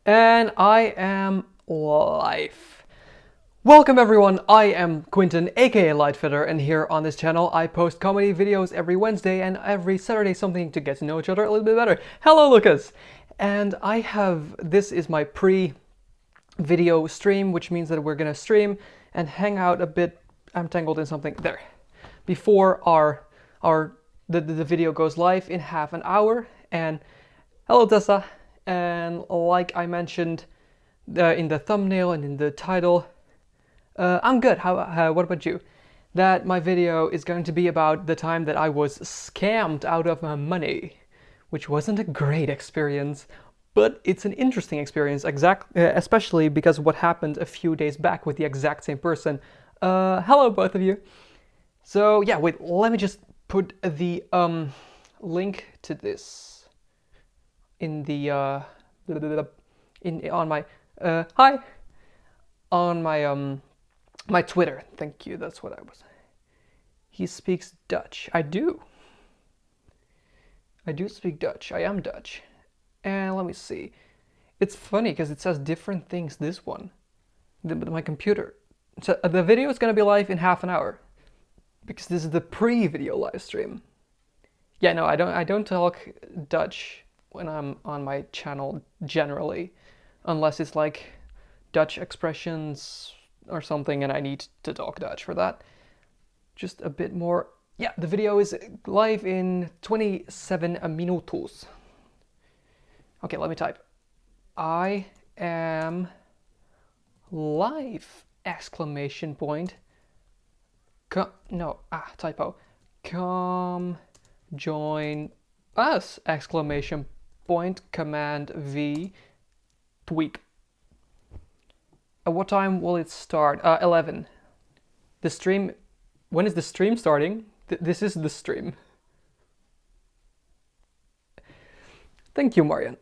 And I am live. Welcome everyone, I am Quinton, aka Lightfitter, and here on this channel I post comedy videos every Wednesday and every Saturday, something to get to know each other a little bit better. Hello Lucas! And this is my pre-video stream, which means that we're gonna stream and hang out a bit. I'm tangled in something there. Before the video goes live in half an hour. And hello Tessa, and like I mentioned in the thumbnail and in the title, I'm good. What about you? That my video is going to be about the time that I was scammed out of my money, which wasn't a great experience, but it's an interesting experience, especially because of what happened a few days back with the exact same person. Hello both of you. So yeah, wait, let me just put the link to this in the on my hi on my my Twitter. Thank you. That's what I was. He speaks Dutch. I do speak Dutch. I am Dutch. And let me see. It's funny because it says different things. This one, my computer. So the video is gonna be live in half an hour because this is the pre-video live stream. Yeah, no, I don't talk Dutch when I'm on my channel generally, unless it's like Dutch expressions or something and I need to talk Dutch for that. Just a bit more. Yeah, the video is live in 27 minutos. Okay, let me type. I am live! Exclamation point. Typo. Come join us! Exclamation point. Command V. Tweak. At what time will it start? 11. The stream. When is the stream starting? This is the stream. Thank you, Marian.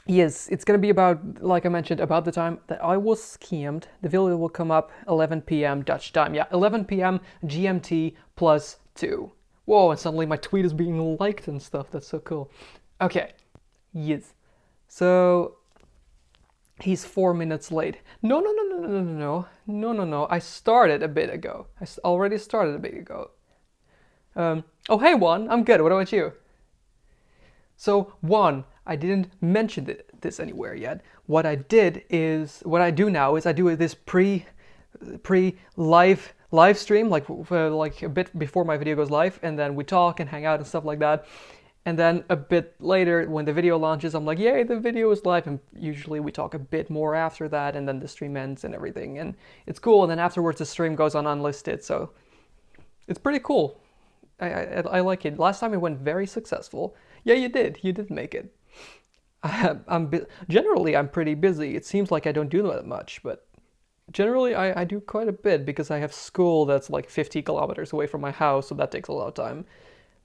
Yes, it's gonna be about, like I mentioned, about the time that I was scammed. The video will come up 11 p.m. Dutch time. Yeah, 11 p.m. GMT plus 2. Whoa, and suddenly my tweet is being liked and stuff. That's so cool. Okay, yes. So he's 4 minutes late. No. I started a bit ago. Already started a bit ago. Oh, hey, Juan. I'm good. What about you? So, Juan, I didn't mention this anywhere yet. What I do now is I do this live stream, like a bit before my video goes live, and then we talk and hang out and stuff like that. And then a bit later, when the video launches, I'm like, yay, the video is live. And usually we talk a bit more after that, and then the stream ends and everything. And it's cool. And then afterwards, the stream goes on unlisted. So it's pretty cool. I like it. Last time it went very successful. Yeah, you did. You did make it. Generally, I'm pretty busy. It seems like I don't do that much, but generally I do quite a bit because I have school that's like 50 kilometers away from my house, so that takes a lot of time.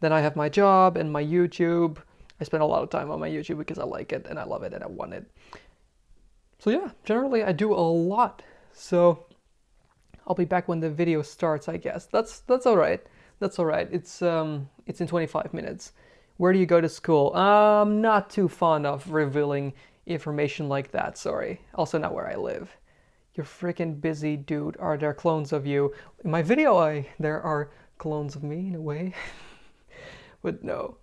Then I have my job and my YouTube. I spend a lot of time on my YouTube because I like it and I love it and I want it. So yeah, generally I do a lot. So I'll be back when the video starts, I guess. That's all right. That's all right. It's in 25 minutes. Where do you go to school? I'm not too fond of revealing information like that, sorry. Also not where I live. You're freaking busy, dude. Are there clones of you? In my video, there are clones of me in a way. But no.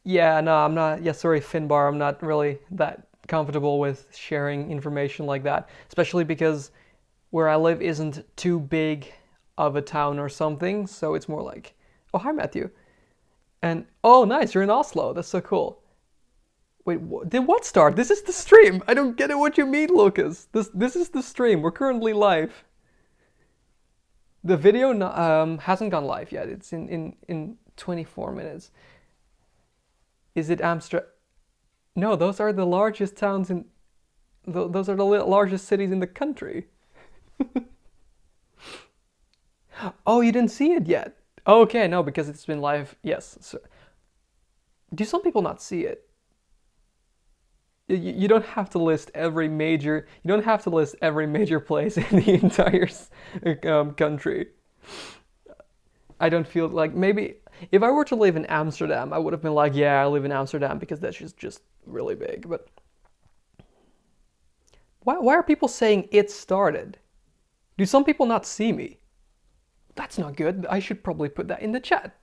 Yeah, no, I'm not. Yeah, sorry, Finbar. I'm not really that comfortable with sharing information like that. Especially because where I live isn't too big of a town or something. So it's more like, oh, hi, Matthew. And, oh, nice, you're in Oslo. That's so cool. Wait, did what start? This is the stream. I don't get it what you mean, Lucas. This is the stream. We're currently live. The video hasn't gone live yet. It's in 24 minutes. Is it Amsterdam? No, those are the largest towns in... Those are the largest cities in the country. Oh, you didn't see it yet? Okay, no, because it's been live. Yes. So, do some people not see it? You don't have to list every major. You don't have to list every major place in the entire country. I don't feel like maybe if I were to live in Amsterdam, I would have been like, yeah, I live in Amsterdam because that's just really big. But Why are people saying it started? Do some people not see me? That's not good. I should probably put that in the chat.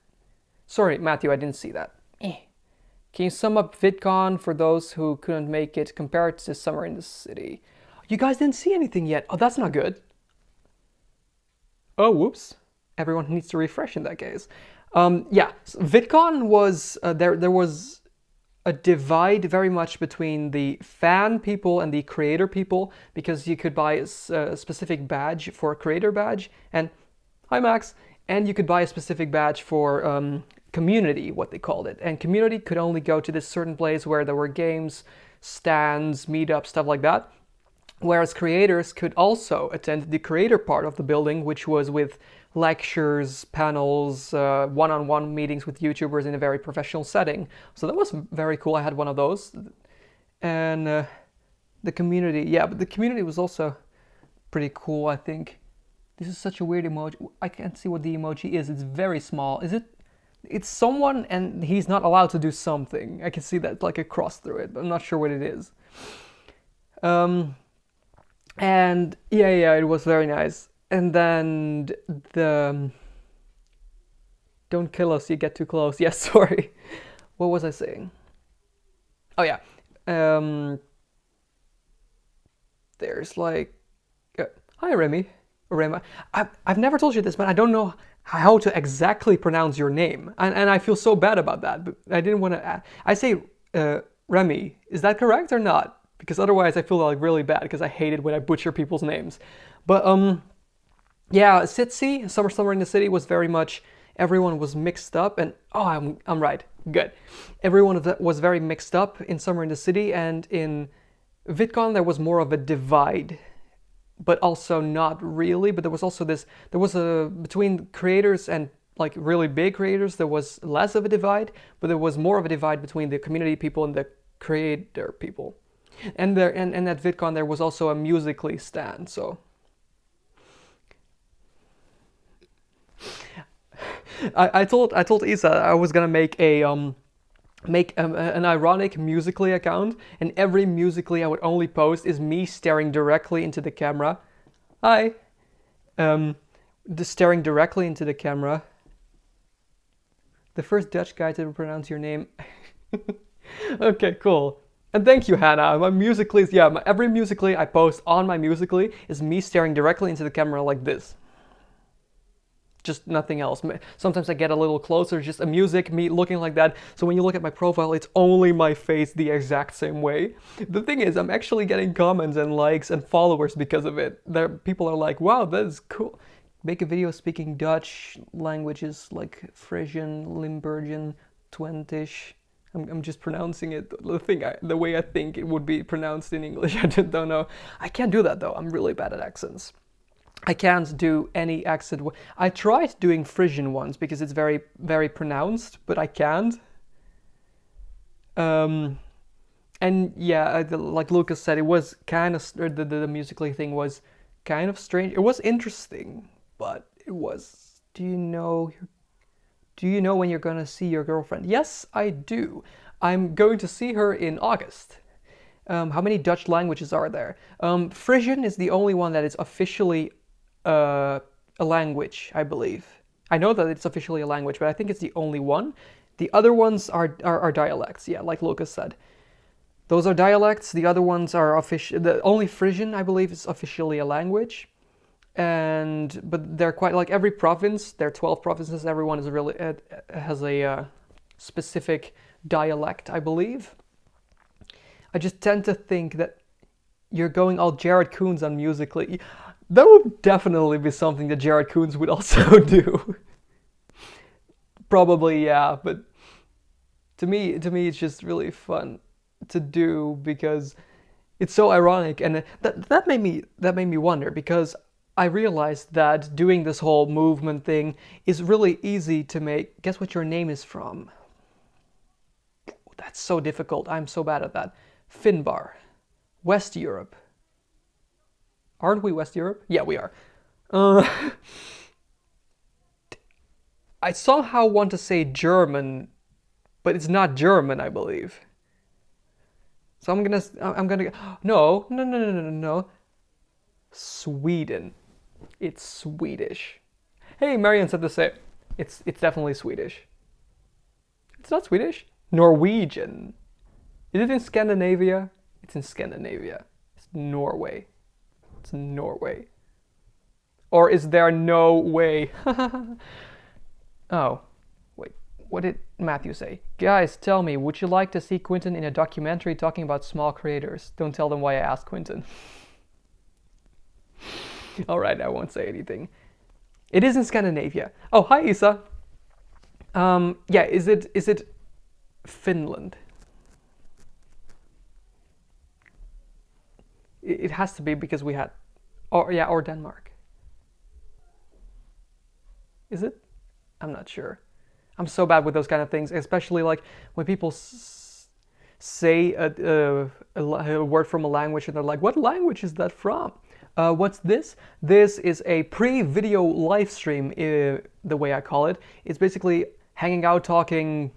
Sorry, Matthew, I didn't see that. Can you sum up VidCon for those who couldn't make it compared to Summer in the City? You guys didn't see anything yet. Oh, that's not good. Oh, whoops. Everyone needs to refresh in that case. Yeah, so VidCon was, there was a divide very much between the fan people and the creator people, because you could buy a specific badge for a creator badge, and hi Max, and you could buy a specific badge for community, what they called it, and community could only go to this certain place where there were games, stands, meetups, stuff like that, whereas creators could also attend the creator part of the building, which was with lectures, panels, one-on-one meetings with YouTubers in a very professional setting. So that was very cool. I had one of those. And the community, yeah, but the community was also pretty cool, I think. This is such a weird emoji. I can't see what the emoji is. It's very small. Is it? It's someone and he's not allowed to do something. I can see that like a cross through it, but I'm not sure what it is. And yeah, it was very nice. And then the don't kill us, you get too close. Yes, sorry. What was I saying? Oh yeah. There's like hi Remy. Rema. I've never told you this, but I don't know how to exactly pronounce your name. And I feel so bad about that, but I didn't want to I say Remy. Is that correct or not? Because otherwise I feel like really bad because I hate it when I butcher people's names. But yeah, Sitsi, Summer in the City was very much, everyone was mixed up, and oh, I'm right, good. Everyone was very mixed up in Summer in the City, and in VidCon there was more of a divide, but also not really. But there was also this, there was a, between creators and like really big creators, there was less of a divide, but there was more of a divide between the community people and the creator people. And there, and at VidCon there was also a Musical.ly stand, so. I told Isa I was gonna make a an ironic Musical.ly account, and every Musical.ly I would only post is me staring directly into the camera. Hi. Just staring directly into the camera. The first Dutch guy to pronounce your name. Okay, cool. And thank you, Hannah. My Musical.ly is, yeah, every Musical.ly I post on my Musical.ly is me staring directly into the camera like this. Just nothing else. Sometimes I get a little closer, just a music, me looking like that. So when you look at my profile, it's only my face the exact same way. The thing is, I'm actually getting comments and likes and followers because of it. People are like, wow, that is cool. Make a video speaking Dutch languages like Frisian, Limburgian, Twentish. I'm just pronouncing it the way I think it would be pronounced in English. I just don't know. I can't do that though. I'm really bad at accents. I can't do any accent. I tried doing Frisian ones because it's very, very pronounced, but I can't. And yeah, like Lucas said, it was kind of, the Musical.ly thing was kind of strange. It was interesting, but it was, do you know when you're gonna see your girlfriend? Yes, I do. I'm going to see her in August. How many Dutch languages are there? Frisian is the only one that is officially a language, I believe. I know that it's officially a language, but I think it's the only one. The other ones are dialects, yeah, like Lucas said. Those are dialects, the other ones are official. The only Frisian, I believe, is officially a language. But they're quite, like every province, there are 12 provinces, everyone is really, has a specific dialect, I believe. I just tend to think that you're going all Jared Coons on Musical.ly. That would definitely be something that Jared Coons would also do. Probably, yeah, but to me it's just really fun to do because it's so ironic, and that made me wonder, because I realized that doing this whole movement thing is really easy to make. Guess what your name is from? That's so difficult. I'm so bad at that. Finbar. West Europe. Aren't we West Europe? Yeah, we are. I somehow want to say German, but it's not German, I believe. So I'm gonna no, no, no, no, no, no, no. Sweden. It's Swedish. Hey, Marion said the same. It's definitely Swedish. It's not Swedish. Norwegian. Is it in Scandinavia? It's in Scandinavia. It's Norway. It's Norway. Or is there no way? Oh, wait. What did Matthew say? Guys, tell me, would you like to see Quentin in a documentary talking about small creators? Don't tell them why I asked Quentin. Alright, I won't say anything. It is in Scandinavia. Oh, hi Isa. Yeah, is it Finland? It has to be because we had, or Denmark. Is it? I'm not sure. I'm so bad with those kind of things, especially like when people say a word from a language and they're like, "What language is that from?" What's this? This is a pre-video live stream, the way I call it. It's basically hanging out, talking,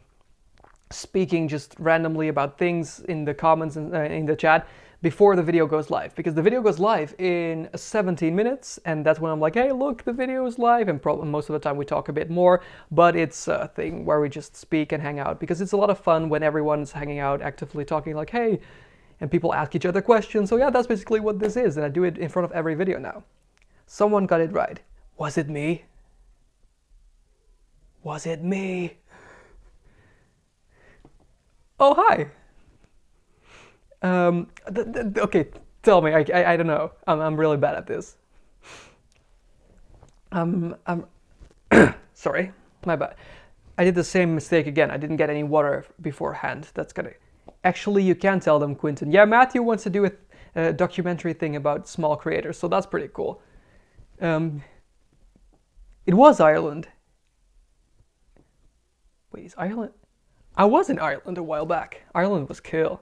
speaking just randomly about things in the comments and in the chat before the video goes live, because the video goes live in 17 minutes and that's when I'm like, hey, look, the video is live, and most of the time we talk a bit more, but it's a thing where we just speak and hang out because it's a lot of fun when everyone's hanging out actively talking like, hey, and people ask each other questions. So yeah, that's basically what this is, and I do it in front of every video now. Someone got it right. Was it me? Was it me? Oh, hi. Okay, tell me. I don't know. I'm really bad at this. I'm sorry, my bad. I did the same mistake again. I didn't get any water beforehand. That's gonna. Actually, you can tell them, Quentin. Yeah, Matthew wants to do a documentary thing about small creators, so that's pretty cool. It was Ireland. Wait, is Ireland? I was in Ireland a while back. Ireland was cool.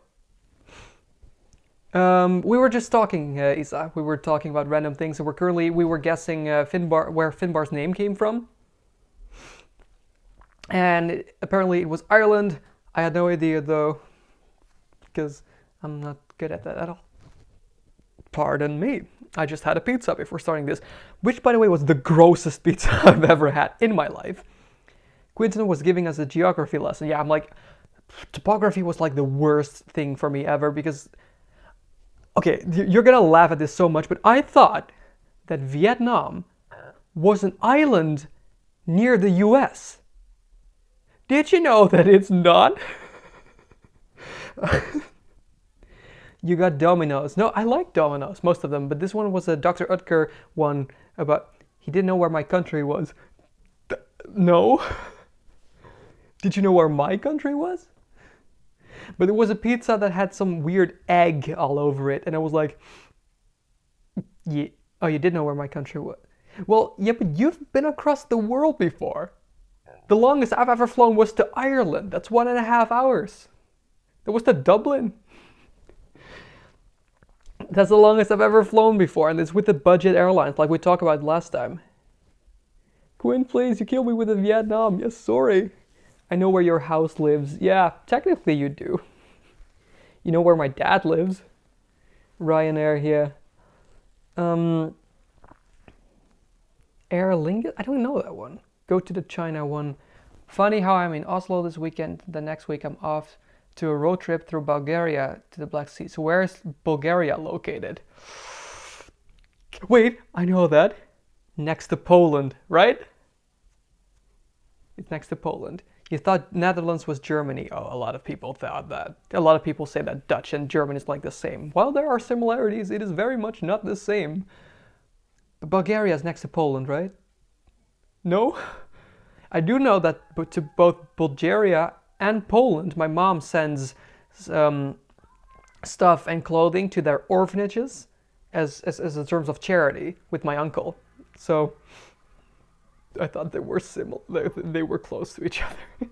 We were just talking, Isa. We were talking about random things, and we were guessing Finbar, where Finbar's name came from. And apparently it was Ireland. I had no idea though, because I'm not good at that at all. Pardon me. I just had a pizza before starting this, which by the way was the grossest pizza I've ever had in my life. Quentin was giving us a geography lesson. Yeah, I'm like, topography was like the worst thing for me ever because, okay, you're gonna laugh at this so much, but I thought that Vietnam was an island near the US. Did you know that it's not? You got Domino's. No, I like Domino's, most of them, but this one was a Dr. Utker one about he didn't know where my country was. No. Did you know where my country was? But it was a pizza that had some weird egg all over it, and I was like, yeah. Oh, you did know where my country was. Well, yeah, but you've been across the world before. The longest I've ever flown was to Ireland. That's 1.5 hours. That was to Dublin. That's the longest I've ever flown before, and it's with the budget airlines, like we talked about last time. Quinn, please, you killed me with the Vietnam. Yes, sorry. I know where your house lives. Yeah, technically you do. You know where my dad lives. Ryanair here. Aer Lingus? I don't know that one. Go to the China one. Funny how I'm in Oslo this weekend. The next week I'm off to a road trip through Bulgaria to the Black Sea. So where is Bulgaria located? Wait, I know that. Next to Poland, right? It's next to Poland. You thought Netherlands was Germany. Oh, a lot of people thought that. A lot of people say that Dutch and German is like the same. While there are similarities, it is very much not the same. But Bulgaria is next to Poland, right? No? I do know that to both Bulgaria and Poland, my mom sends stuff and clothing to their orphanages as in terms of charity with my uncle. So I thought they were similar. They were close to each other.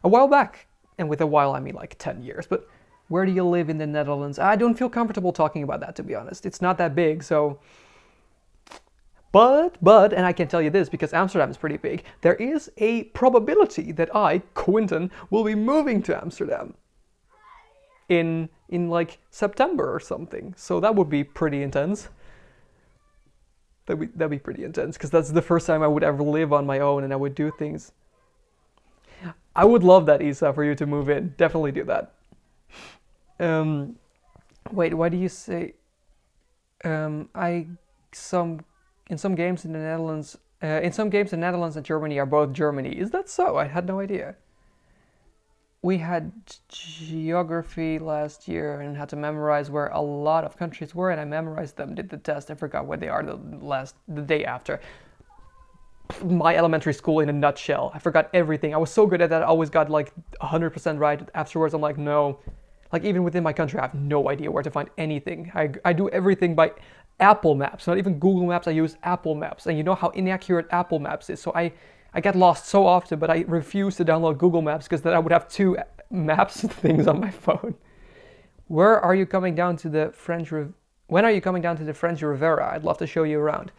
A while back, and with a while I mean like 10 years, but where do you live in the Netherlands? I don't feel comfortable talking about that, to be honest. It's not that big, so... But, and I can tell you this because Amsterdam is pretty big, there is a probability that I, Quentin, will be moving to Amsterdam. in like September or something. So that would be pretty intense. That'd be pretty intense because that's the first time I would ever live on my own and I would do things. I would love that, Isa, for you to move in. Definitely do that. Um, Wait, why do you say I some in some games in the Netherlands in some games the Netherlands and Germany are both Germany. Is that so? I had no idea. We had geography last year and had to memorize where a lot of countries were, and I memorized them, did the test, and forgot where they are the day after. My elementary school in a nutshell. I forgot everything. I was so good at that. I always got like 100% right. Afterwards, I'm like, no. Like even within my country, I have no idea where to find anything. I do everything by Apple Maps. Not even Google Maps. I use Apple Maps, and you know how inaccurate Apple Maps is. So I get lost so often, but I refuse to download Google Maps because then I would have two maps things on my phone. Where are you coming down to the When are you coming down to the French Riviera? I'd love to show you around.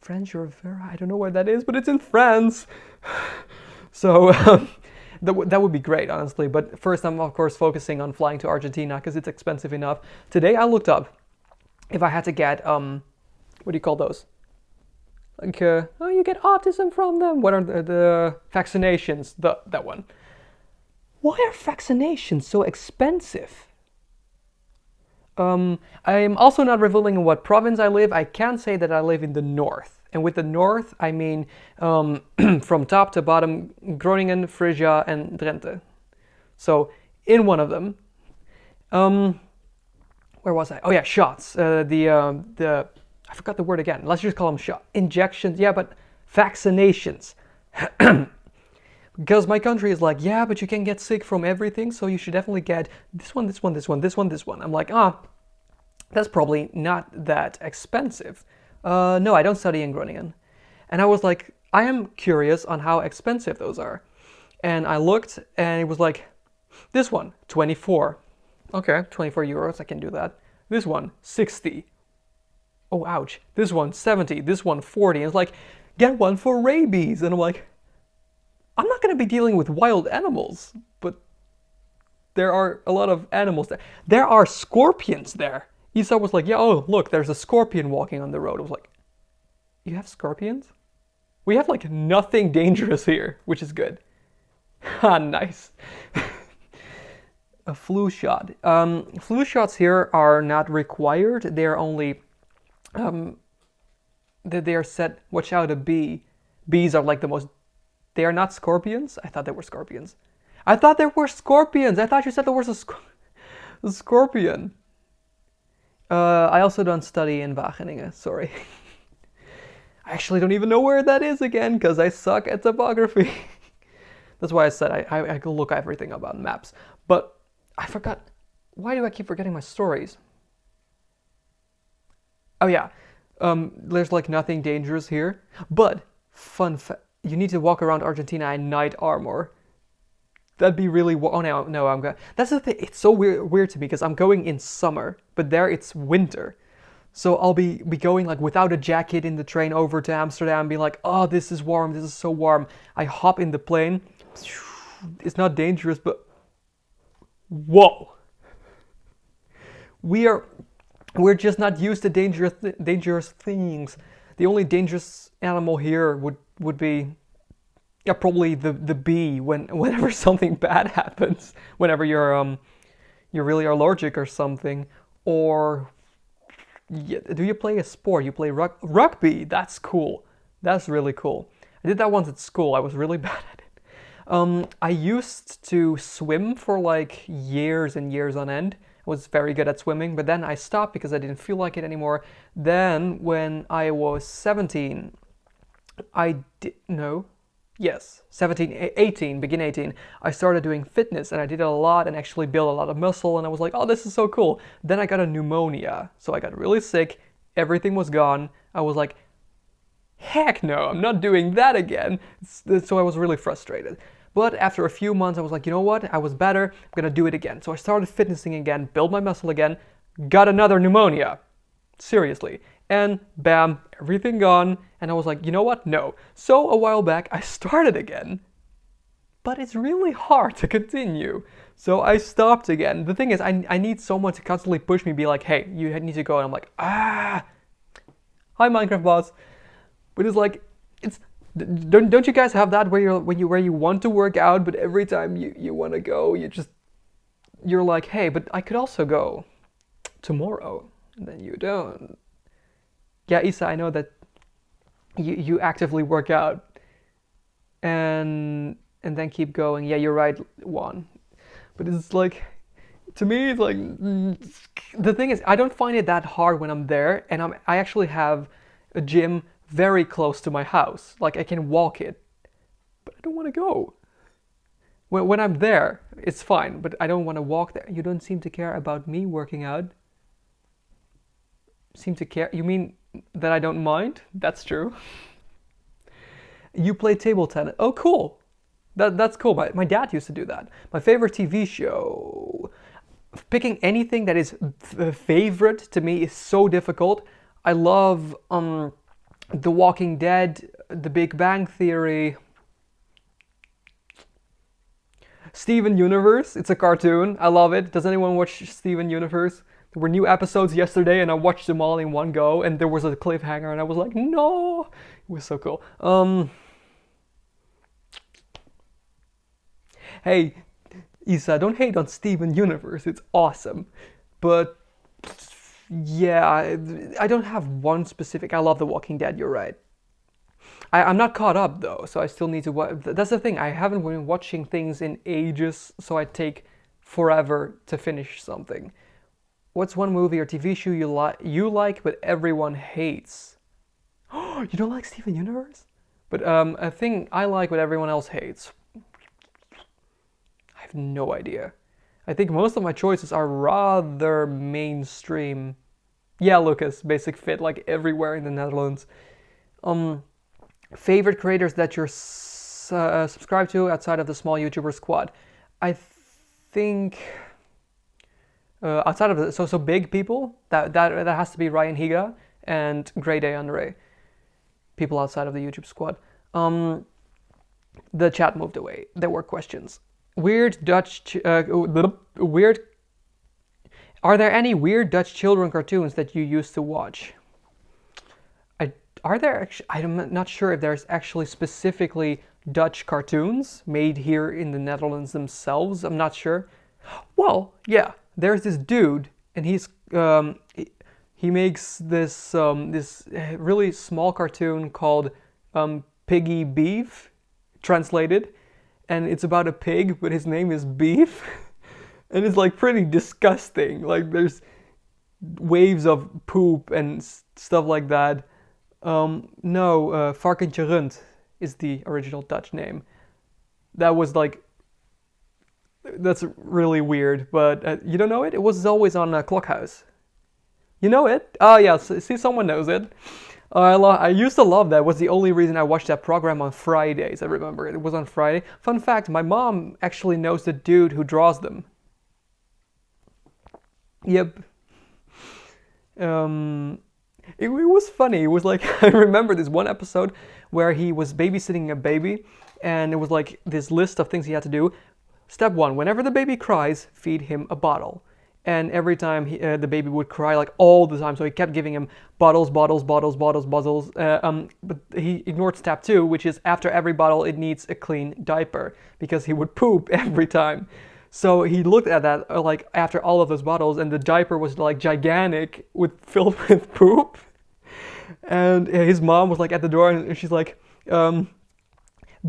French Riviera? I don't know where that is, but it's in France. So that would be great, honestly. But first, I'm of course focusing on flying to Argentina because it's expensive enough. Today, I looked up if I had to get what do you call those? Like, oh, you get autism from them. What are the vaccinations? That one. Why are vaccinations so expensive? I'm also not revealing in what province I live. I can say that I live in the north. And with the north, I mean from top to bottom, Groningen, Frisia, and Drenthe. So in one of them, where was I? Oh yeah, shots. The I forgot the word again. Let's just call them shot injections. Yeah, but vaccinations. Because my country is like, yeah, but you can get sick from everything, so you should definitely get this one, this one, this one, this one, this one. I'm like, that's probably not that expensive. No, I don't study in Groningen. And I was like, I am curious on how expensive those are. And I looked, and it was like, this one, 24. Okay, 24 euros, I can do that. This one, 60. Oh, ouch. This one, 70. This one, 40. And it's like, get one for rabies. And I'm like, I'm not going to be dealing with wild animals, but there are a lot of animals there. There are scorpions there. Isa was like, yeah, oh, look, there's a scorpion walking on the road. I was like, you have scorpions? We have like nothing dangerous here, which is good. Ah, nice. A flu shot. Flu shots here are not required. They're only, they are set, watch out, a bee. Bees are like the most, they are not scorpions? I thought they were scorpions. I thought there were scorpions. I thought you said there was a scorpion. I also don't study in Wageningen, sorry. I actually don't even know where that is again, because I suck at topography. That's why I said I can look everything up on maps. But I forgot. Why do I keep forgetting my stories? Oh yeah, there's like nothing dangerous here. But, fun fact, you need to walk around Argentina in night armor. That'd be really, oh no, I'm going, that's the thing, it's so weird to me because I'm going in summer, but there it's winter. So I'll be going like without a jacket in the train over to Amsterdam, be like, oh, this is warm, this is so warm. I hop in the plane, it's not dangerous, but whoa. We're just not used to dangerous things. The only dangerous animal here would be, yeah, probably the bee whenever something bad happens, whenever you're really allergic or something, or yeah, do you play a sport? You play rugby? That's cool. That's really cool. I did that once at school. I was really bad at it. I used to swim for like years and years on end. I was very good at swimming, but then I stopped because I didn't feel like it anymore. Then when I was 17, Yes, 17, 18, begin 18, I started doing fitness and I did it a lot and actually built a lot of muscle and I was like, oh, this is so cool. Then I got a pneumonia, so I got really sick, everything was gone. I was like, heck no, I'm not doing that again. So I was really frustrated. But after a few months, I was like, you know what, I was better, I'm gonna do it again. So I started fitnessing again, built my muscle again, got another pneumonia. Seriously. And bam, everything gone. And I was like, you know what? No. So a while back, I started again. but it's really hard to continue. So I stopped again. The thing is, I need someone to constantly push me, be like, hey, you need to go. And I'm like, hi Minecraft boss. But it's like, it's don't you guys have that where you want to work out, but every time you want to go, you're like, hey, but I could also go tomorrow. And then you don't. Yeah, Isa, I know that you actively work out and then keep going. Yeah, you're right, Juan. But it's like, to me, it's like, the thing is, I don't find it that hard when I'm there, and I actually have a gym very close to my house. Like, I can walk it, but I don't want to go. When I'm there, it's fine, but I don't want to walk there. You don't seem to care about me working out. Seem to care? You mean that I don't mind? That's true. You play table tennis. Oh, cool. That's cool. My dad used to do that. My favorite TV show. Picking anything that is favorite to me is so difficult. I love The Walking Dead, The Big Bang Theory, Steven Universe. It's a cartoon. I love it. Does anyone watch Steven Universe? There were new episodes yesterday, and I watched them all in one go. And there was a cliffhanger, and I was like, no. It was so cool. Hey, Isa, don't hate on Steven Universe. It's awesome. But yeah, I don't have one specific. I love The Walking Dead. You're right. I'm not caught up though, so I still need to watch. That's the thing. I haven't been watching things in ages, so I take forever to finish something. What's one movie or TV show you like but everyone hates? Oh, you don't like Steven Universe? But a thing I like but everyone else hates. I have no idea. I think most of my choices are rather mainstream. Yeah, Lucas, Basic Fit, like everywhere in the Netherlands. Favorite creators that you're subscribed to outside of the small YouTuber squad? I think outside of the so big people that has to be Ryan Higa and Grey Day Andre. People outside of the YouTube squad. The chat moved away. There were questions. Weird Dutch weird. Are there any weird Dutch children cartoons that you used to watch? Are there actually? I'm not sure if there's actually specifically Dutch cartoons made here in the Netherlands themselves. I'm not sure. Well, yeah, there's this dude, and he makes this really small cartoon called Piggy Beef, translated, and it's about a pig, but his name is Beef, and it's like pretty disgusting. Like there's waves of poop and stuff like that. No, Varkentje Rund is the original Dutch name. That was like, that's really weird, but you don't know it? It was always on Klokhuis. You know it? Oh yeah, see, someone knows it. I used to love that. It was the only reason I watched that program on Fridays. I remember it was on Friday. Fun fact, my mom actually knows the dude who draws them. Yep. It was funny. It was like, I remember this one episode where he was babysitting a baby, and it was like this list of things he had to do. Step 1, whenever the baby cries, feed him a bottle. And every time the baby would cry, like all the time, so he kept giving him bottles. But he ignored step 2, which is after every bottle, it needs a clean diaper, because he would poop every time. So he looked at that like after all of those bottles, and the diaper was like gigantic, filled with poop. And his mom was like at the door, and she's like,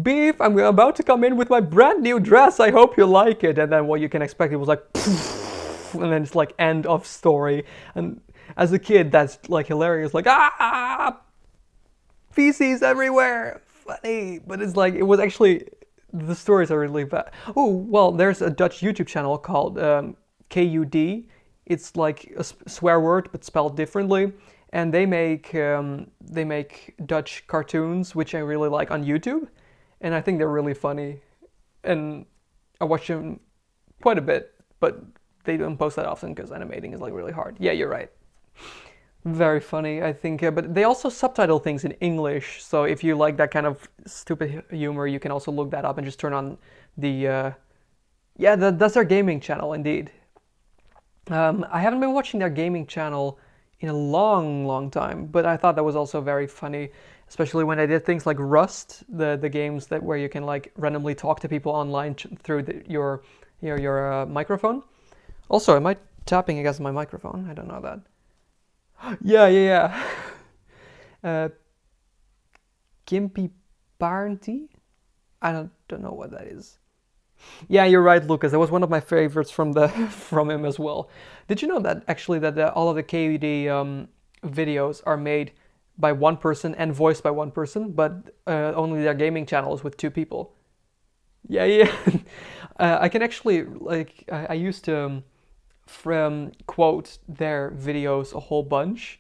Beef, I'm about to come in with my brand new dress. I hope you like it. And then what you can expect, it was like, and then it's like end of story. And as a kid, that's like hilarious. Like, feces everywhere. Funny. But it's like, it was actually, the stories are really bad. Oh, well, there's a Dutch YouTube channel called KUD. It's like a swear word, but spelled differently. And they make Dutch cartoons, which I really like, on YouTube. And I think they're really funny. And I watch them quite a bit, but they don't post that often because animating is like really hard. Yeah, you're right. Very funny, I think. But they also subtitle things in English, so if you like that kind of stupid humor, you can also look that up and just turn on the. Yeah, that's their gaming channel, indeed. I haven't been watching their gaming channel in a long, long time, but I thought that was also very funny, especially when they did things like Rust, the games that where you can like randomly talk to people online through your microphone. Also, am I tapping against my microphone? I don't know that. Yeah, yeah, yeah. Uh, Gimpy Party? I don't know what that is. Yeah, you're right, Lucas. That was one of my favorites from the from him as well. Did you know that actually that all of the KUD videos are made by one person and voiced by one person, but only their gaming channel is with two people? Yeah, yeah. I can actually like I used to from quote their videos a whole bunch.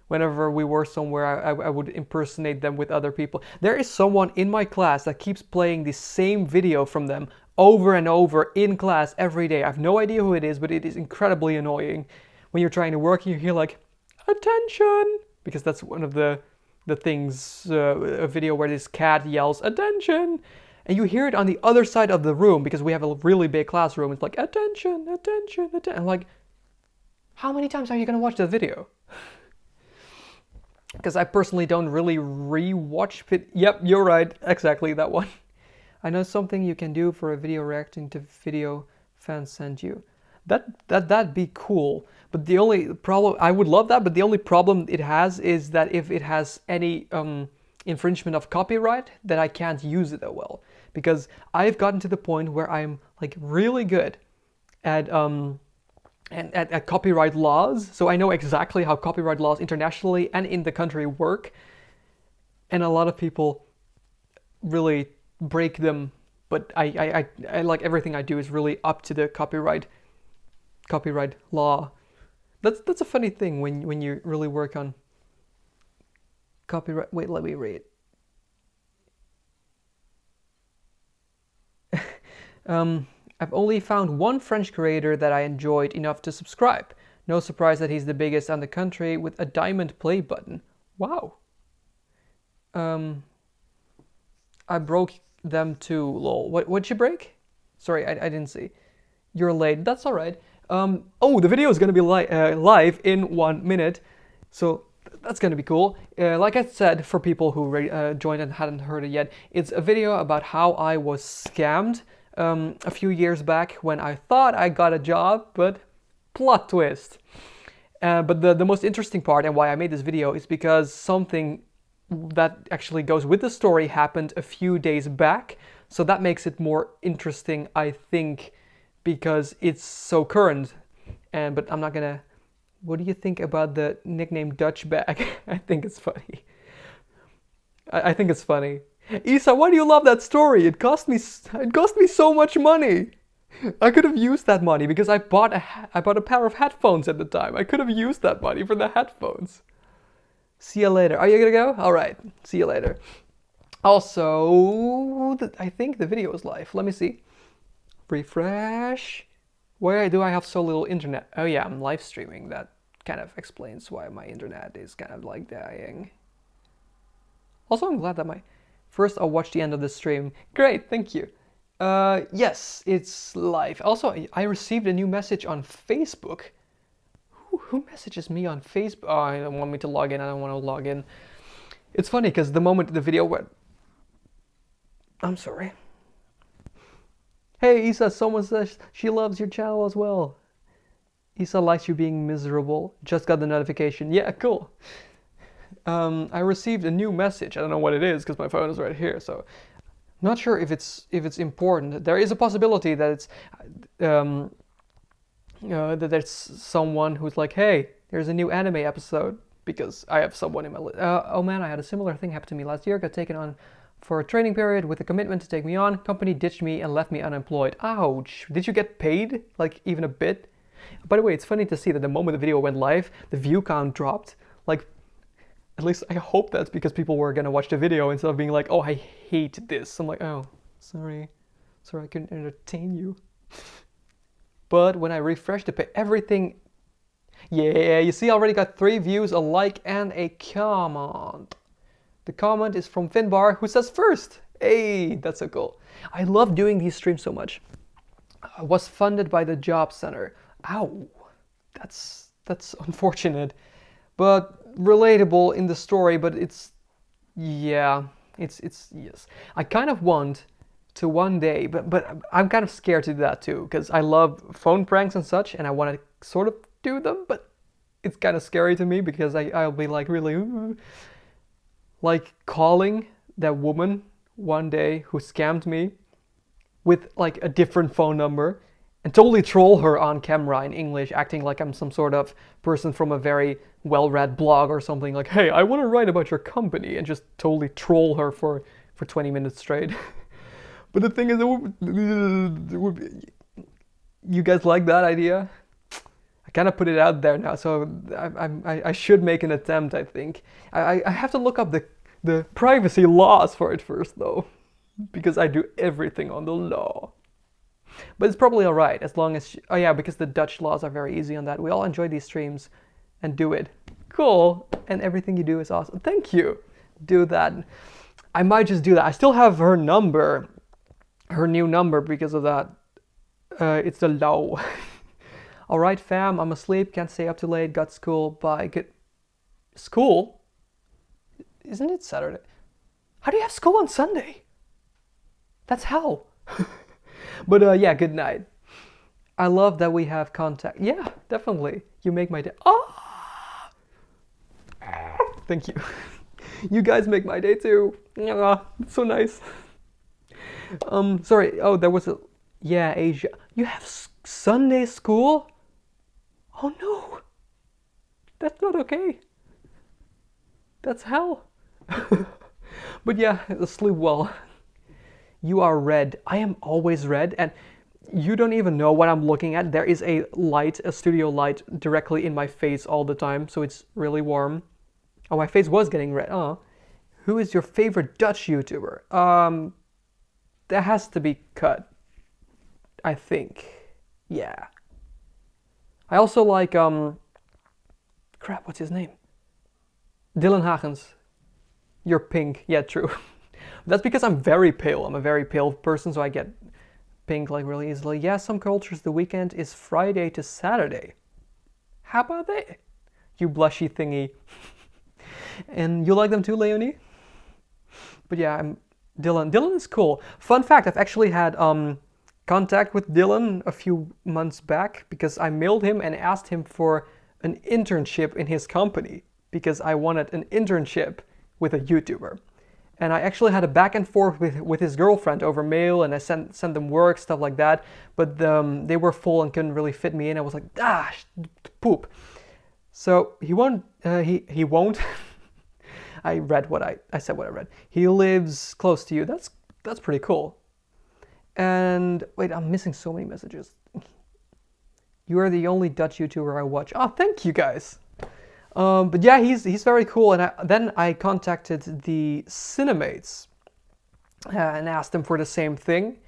Whenever we were somewhere, I would impersonate them with other people. There is someone in my class that keeps playing the same video from them over and over in class every day. I have no idea who it is, but it is incredibly annoying. When you're trying to work, you hear like, attention, because that's one of the things, a video where this cat yells, attention, and you hear it on the other side of the room because we have a really big classroom. It's like, attention, attention, attention. I'm like, how many times are you gonna watch that video? Because I personally don't really re-watch it. Yep, you're right. Exactly that one. I know something you can do for a video reacting to video fans send you. That'd be cool. But the only problem, I would love that, but the only problem it has is that if it has any infringement of copyright, then I can't use it that well. Because I've gotten to the point where I'm like really good at at copyright laws, so I know exactly how copyright laws internationally and in the country work, and a lot of people really break them. But I like everything I do is really up to the copyright law. That's a funny thing when you really work on copyright. Wait, let me read. I've only found one French creator that I enjoyed enough to subscribe. No surprise that he's the biggest on the country with a diamond play button. Wow. Um, I broke them too, lol. What'd you break? Sorry, I didn't see. You're late. That's all right. Oh, the video is gonna be live in 1 minute, so that's gonna be cool. Like I said, for people who joined and hadn't heard it yet, it's a video about how I was scammed a few years back when I thought I got a job, but plot twist. But the most interesting part and why I made this video is because something that actually goes with the story happened a few days back. So that makes it more interesting, I think, because it's so current. But I'm not gonna. What do you think about the nickname Dutch Bag? I think it's funny. I think it's funny. Isa, why do you love that story? It cost me so much money. I could have used that money because I bought a pair of headphones at the time. I could have used that money for the headphones. See you later. Are you gonna go? All right. See you later. Also, I think the video is live. Let me see. Refresh. Why do I have so little internet? Oh yeah, I'm live streaming. That kind of explains why my internet is kind of like dying. Also, I'm glad that first I'll watch the end of the stream. Great, thank you. Yes, it's live. Also, I received a new message on Facebook. Who messages me on Facebook? Oh, I don't want me to log in. I don't want to log in. It's funny because the moment the video went... I'm sorry. Hey, Isa, someone says she loves your channel as well. Isa likes you being miserable. Just got the notification. Yeah, cool. I received a new message. I don't know what it is because my phone is right here. So, not sure if it's important. There is a possibility that it's that there's someone who's like, hey, there's a new anime episode, because I have someone in my list. Oh man, I had a similar thing happen to me last year. Got taken on for a training period with a commitment to take me on. Company ditched me and left me unemployed. Ouch. Did you get paid? Like even a bit? By the way, it's funny to see that the moment the video went live, the view count dropped. Like, at least I hope that's because people were gonna watch the video instead of being like, oh, I hate this. I'm like, oh, sorry I couldn't entertain you. But when I refreshed the page, everything... Yeah, you see, I already got 3 views, a like, and a comment. The comment is from Finbar, who says first. Hey, that's so cool. I love doing these streams so much. I was funded by the job center. Ow, that's unfortunate, but relatable in the story. But yeah, it's yes. I kind of want to one day, but I'm kind of scared to do that too, because I love phone pranks and such, and I want to sort of do them, but it's kind of scary to me because I'll be like really like calling that woman one day who scammed me with like a different phone number and totally troll her on camera in English, acting like I'm some sort of person from a very well-read blog or something, like, hey, I want to write about your company, and just totally troll her for 20 minutes straight. But the thing is, you guys like that idea? I kind of put it out there now, so I should make an attempt, I think. I have to look up the privacy laws for it first, though, because I do everything on the law. But it's probably alright, as long as... oh yeah, because the Dutch laws are very easy on that. We all enjoy these streams and do it. Cool. And everything you do is awesome. Thank you. Do that. I might just do that. I still have her number, her new number, because of that. It's the law. Alright, fam, I'm asleep. Can't stay up too late. Got school. Bye. Good. School? Isn't it Saturday? How do you have school on Sunday? That's hell. But yeah, good night. I love that we have contact. Yeah, definitely. You make my day. Oh! Thank you. You guys make my day too. It's so nice. Sorry. Oh, there was a... yeah, Asia. You have Sunday school? Oh no. That's not okay. That's hell. But yeah, sleep well. You are red. I am always red, and you don't even know what I'm looking at. There is a light, a studio light, directly in my face all the time, so it's really warm. Oh, my face was getting red. Oh. Who is your favorite Dutch YouTuber? That has to be Cut, I think. Yeah. I also like, crap, what's his name? Dylan Hagens. You're pink. Yeah, true. That's because I'm very pale. I'm a very pale person, so I get pink like really easily. Yeah, some cultures the weekend is Friday to Saturday. How about that? You blushy thingy. And you like them too, Leonie? But yeah, I'm Dylan. Dylan is cool. Fun fact, I've actually had contact with Dylan a few months back because I mailed him and asked him for an internship in his company because I wanted an internship with a YouTuber. And I actually had a back and forth with his girlfriend over mail, and I sent them work, stuff like that. But they were full and couldn't really fit me in. I was like, poop. So he won't. He won't. I read what I said what I read. He lives close to you. That's pretty cool. And wait, I'm missing so many messages. You are the only Dutch YouTuber I watch. Oh, thank you guys. But yeah, he's very cool. And then I contacted the Cinemates and asked them for the same thing.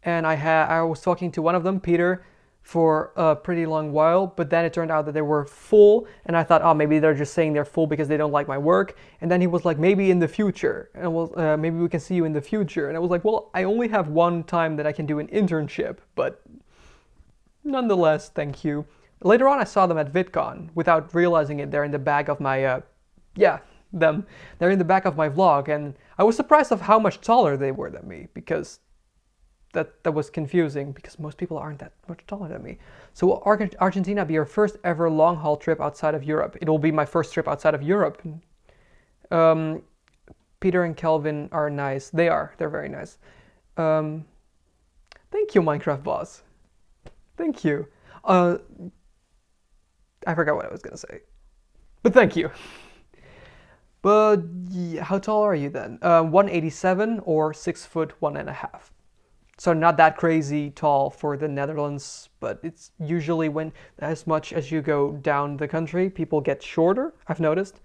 And I was talking to one of them, Peter, for a pretty long while. But then it turned out that they were full. And I thought, oh, maybe they're just saying they're full because they don't like my work. And then he was like, maybe in the future. And maybe we can see you in the future. And I was like, well, I only have one time that I can do an internship. But nonetheless, thank you. Later on, I saw them at VidCon. Without realizing it, they're in the back of my, them. They're in the back of my vlog, and I was surprised of how much taller they were than me, because that was confusing, because most people aren't that much taller than me. So will Argentina be your first ever long-haul trip outside of Europe? It will be my first trip outside of Europe. Peter and Kelvin are nice. They're very nice. Thank you, Minecraft Boss. Thank you. I forgot what I was going to say. But thank you. But yeah, how tall are you then? 187 or 6'1.5". So not that crazy tall for the Netherlands, but it's usually when as much as you go down the country, people get shorter, I've noticed.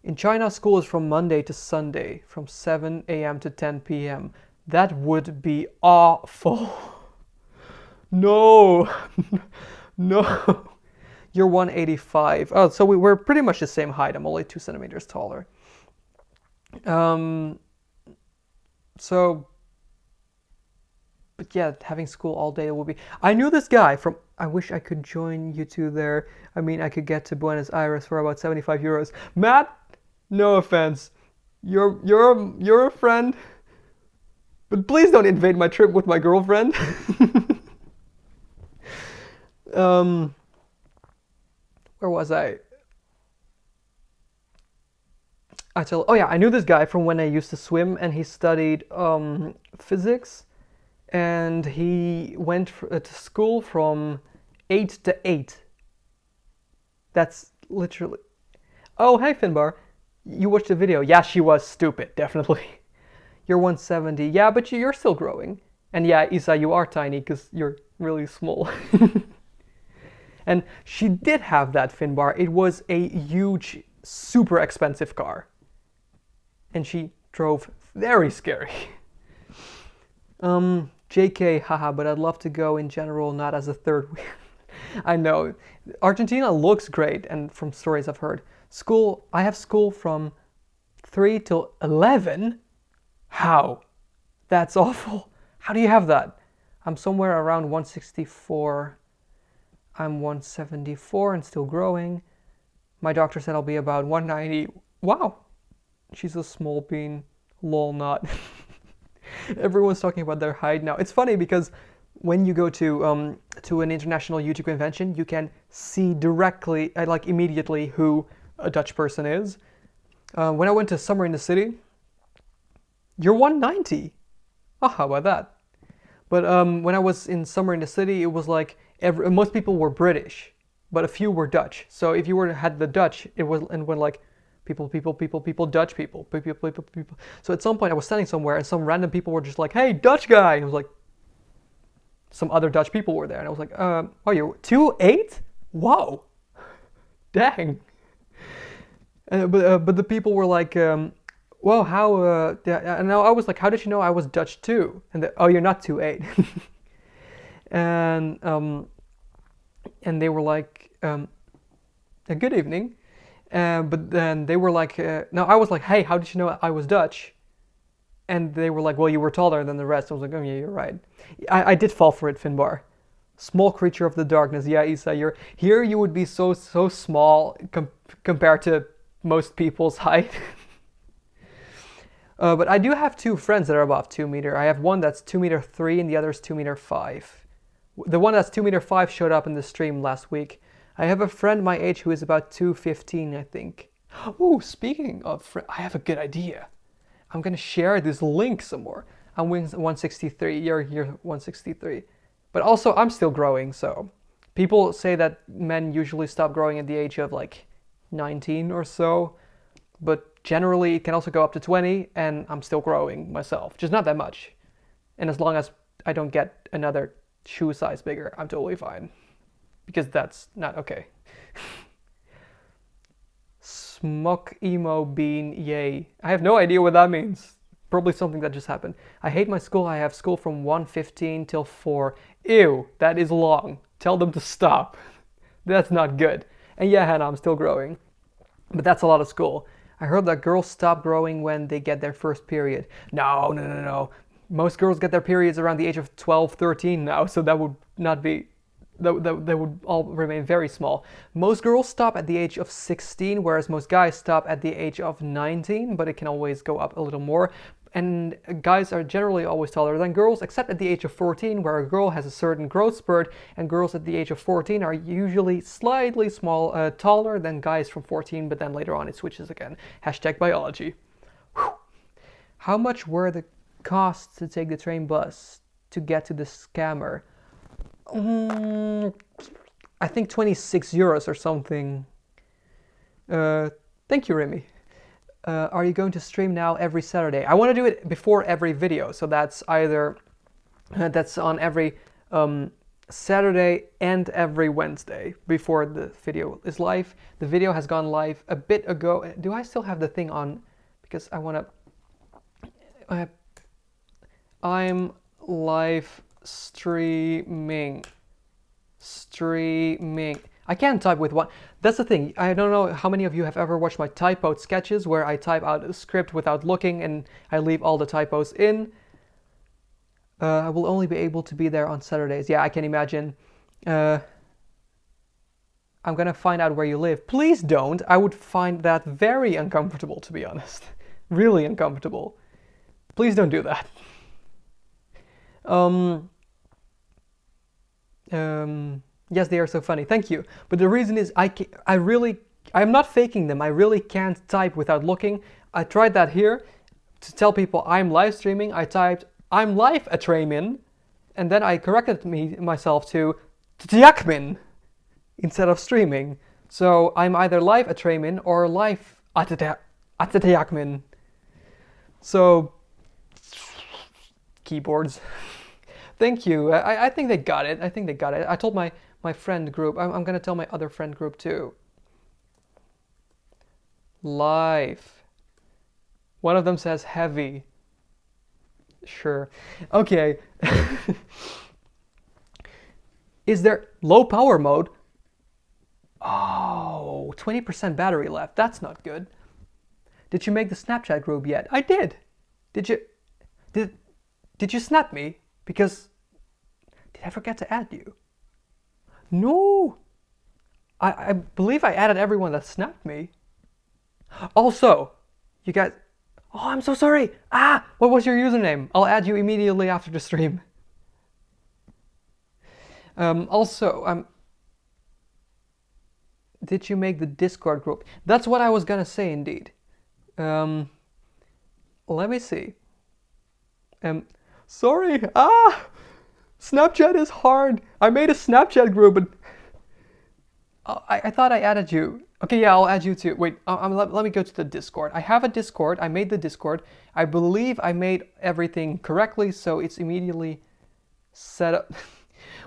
In China, school is from Monday to Sunday, from 7 a.m. to 10 p.m. That would be awful. No. No. You're 185. Oh, so we're pretty much the same height. I'm only 2 centimeters taller. So, but yeah, having school all day will be. I knew this guy from. I wish I could join you two there. I mean, I could get to Buenos Aires for about 75 euros. Matt, no offense, you're a friend, but please don't invade my trip with my girlfriend. um, where was I? Oh yeah, I knew this guy from when I used to swim, and he studied physics, and he went to school from 8 to 8. That's literally. Oh, hey Finbar, you watched the video? Yeah, she was stupid, definitely. You're 170. Yeah, but you're still growing. And yeah, Isa, you are tiny because you're really small. And she did have that Finbar. It was a huge, super expensive car. And she drove very scary. JK, haha, but I'd love to go in general, not as a third wheel. I know. Argentina looks great, and from stories I've heard. I have school from 3 till 11? How? That's awful. How do you have that? I'm somewhere around 164. I'm 174 and still growing. My doctor said I'll be about 190. Wow. She's a small bean. Lol, not. Everyone's talking about their height now. It's funny because when you go to an international YouTube convention, you can see directly, like immediately, who a Dutch person is. When I went to Summer in the City, you're 190. Oh, how about that? But when I was in Summer in the City, it was like most people were British, but a few were Dutch. So if you had the Dutch, it was and went like people, Dutch people, people. So at some point, I was standing somewhere, and some random people were just like, "Hey, Dutch guy!" And I was like, some other Dutch people were there, and I was like, "Oh, you're 2'8"? Whoa, dang!" But the people were like, "Well, how?" Yeah, and I was like, "How did you know I was Dutch too?" And oh, you're not 2'8." And they were like, "A good evening." But then they were like, no, I was like, "Hey, how did you know I was Dutch?" And they were like, "Well, you were taller than the rest." I was like, "Oh yeah, you're right." I did fall for it, Finbar. Small creature of the darkness. Yeah, Isa, you would be so small compared to most people's height. But I do have two friends that are above 2 meter. I have one that's 2'3" and the other's 2'5". The one that's 2'5" showed up in the stream last week. I have a friend my age who is about 2'15", I think. Oh, speaking of I have a good idea. I'm gonna share this link some more. I'm 163. You're 163. But also, I'm still growing, so people say that men usually stop growing at the age of like 19 or so, but generally it can also go up to 20, and I'm still growing myself, just not that much. And as long as I don't get another shoe size bigger, I'm totally fine, because that's not okay. Smock emo bean, yay. I have no idea what that means. Probably something that just happened. I hate my school. I have school from 1:15 till 4. Ew, that is long. Tell them to stop. That's not good. And yeah, Hannah, I'm still growing. But that's a lot of school. I heard that girls stop growing when they get their first period. No. Most girls get their periods around the age of 12, 13 now, so that would not be... They would all remain very small. Most girls stop at the age of 16, whereas most guys stop at the age of 19, but it can always go up a little more. And guys are generally always taller than girls, except at the age of 14, where a girl has a certain growth spurt, and girls at the age of 14 are usually slightly taller than guys from 14, but then later on it switches again. Hashtag biology. Whew. How much were the costs to take the train bus to get to the scammer? I think 26 euros or something. Thank you, Remy. Are you going to stream now every Saturday? I want to do it before every video, so that's either that's on every Saturday and every Wednesday before the video is live. The video has gone live a bit ago. Do I still have the thing on? Because I want to... I'm live streaming. I can type with one. That's the thing. I don't know how many of you have ever watched my typoed sketches where I type out a script without looking and I leave all the typos in. I will only be able to be there on Saturdays. Yeah, I can imagine. I'm gonna find out where you live. Please don't. I would find that very uncomfortable, to be honest. Really uncomfortable. Please don't do that. Yes, they are so funny. Thank you. But the reason is I'm not faking them. I really can't type without looking. I tried that here to tell people I'm live streaming. I typed I'm live at Traymin, and then I corrected myself to Tjakmin instead of streaming. So I'm either live at Traymin or live at Tjakmin. So keyboards. Thank you. I think they got it. I think they got it. I told my friend group. I'm gonna tell my other friend group too. Live. One of them says heavy. Sure. Okay. Is there low power mode? Oh, 20% battery left. That's not good. Did you make the Snapchat group yet? I did. Did you snap me? Because did I forget to add you? No. I believe I added everyone that snapped me. Also, you guys. Oh, I'm so sorry. What was your username? I'll add you immediately after the stream. Did you make the Discord group? That's what I was gonna say indeed. Let me see. Sorry. Snapchat is hard. I made a Snapchat group, but I thought I added you. Okay, yeah, I'll add you too. Wait, let me go to the Discord. I have a Discord. I made the Discord. I believe I made everything correctly, so it's immediately set up.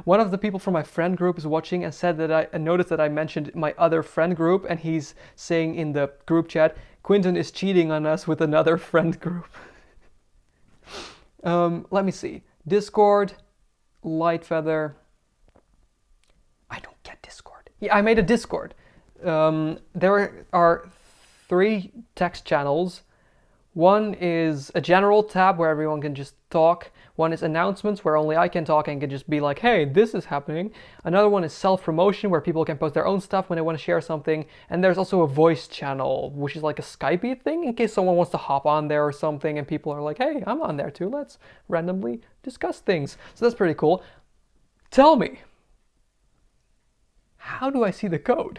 One of the people from my friend group is watching and said that I noticed that I mentioned my other friend group, and he's saying in the group chat, Quinton is cheating on us with another friend group. Let me see. Discord, Lightfeather. I don't get Discord. Yeah, I made a Discord. There are 3 text channels. One is a general tab where everyone can just talk. One is announcements where only I can talk and can just be like, hey, this is happening. Another one is self-promotion where people can post their own stuff when they want to share something. And there's also a voice channel, which is like a Skype thing in case someone wants to hop on there or something and people are like, hey, I'm on there too. Let's randomly discuss things. So that's pretty cool. Tell me, how do I see the code?